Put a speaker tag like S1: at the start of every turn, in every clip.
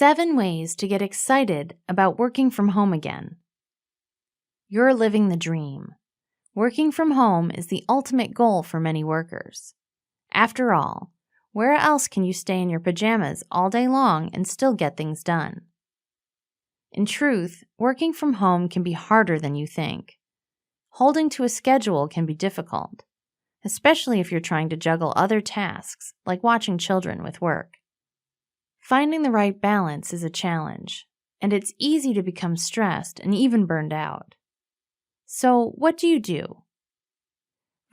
S1: 7 ways to get excited about working from home again. You're living the dream. Working from home is the ultimate goal for many workers. After all, where else can you stay in your pajamas all day long and still get things done? In truth, working from home can be harder than you think. Holding to a schedule can be difficult, especially if you're trying to juggle other tasks like watching children with work. Finding the right balance is a challenge, and it's easy to become stressed and even burned out. So, what do you do?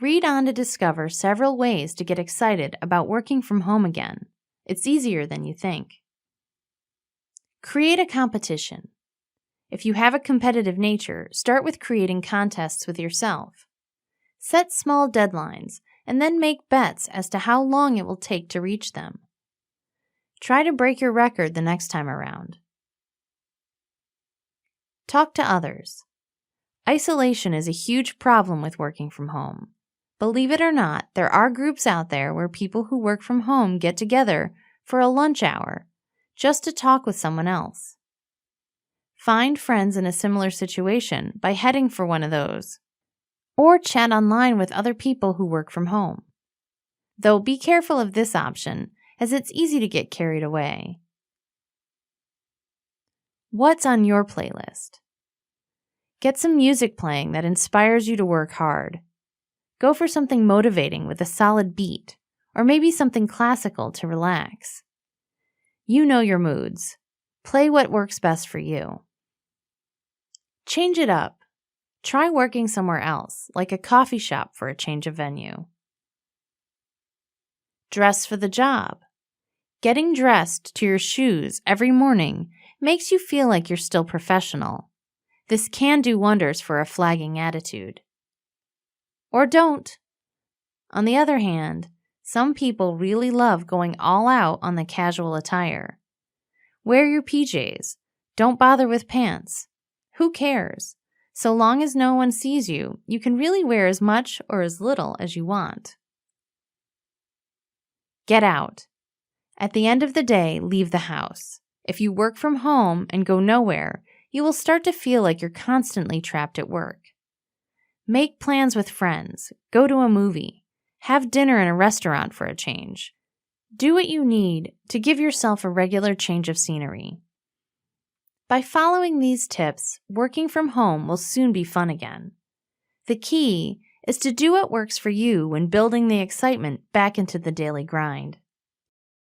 S1: Read on to discover several ways to get excited about working from home again. It's easier than you think. Create a competition. If you have a competitive nature, start with creating contests with yourself. Set small deadlines and then make bets as to how long it will take to reach them. Try to break your record the next time around. Talk to others. Isolation is a huge problem with working from home. Believe it or not, there are groups out there where people who work from home get together for a lunch hour just to talk with someone else. Find friends in a similar situation by heading for one of those, or chat online with other people who work from home. Though be careful of this option, as it's easy to get carried away. What's on your playlist? Get some music playing that inspires you to work hard. Go for something motivating with a solid beat, or maybe something classical to relax. You know your moods. Play what works best for you. Change it up. Try working somewhere else, like a coffee shop for a change of venue. Dress for the job. Getting dressed to your shoes every morning makes you feel like you're still professional. This can do wonders for a flagging attitude. Or don't. On the other hand, some people really love going all out on the casual attire. Wear your PJs. Don't bother with pants. Who cares? So long as no one sees you, you can really wear as much or as little as you want. Get out. At the end of the day, leave the house. If you work from home and go nowhere, you will start to feel like you're constantly trapped at work. Make plans with friends. Go to a movie. Have dinner in a restaurant for a change. Do what you need to give yourself a regular change of scenery. By following these tips, working from home will soon be fun again. The key is to do what works for you when building the excitement back into the daily grind.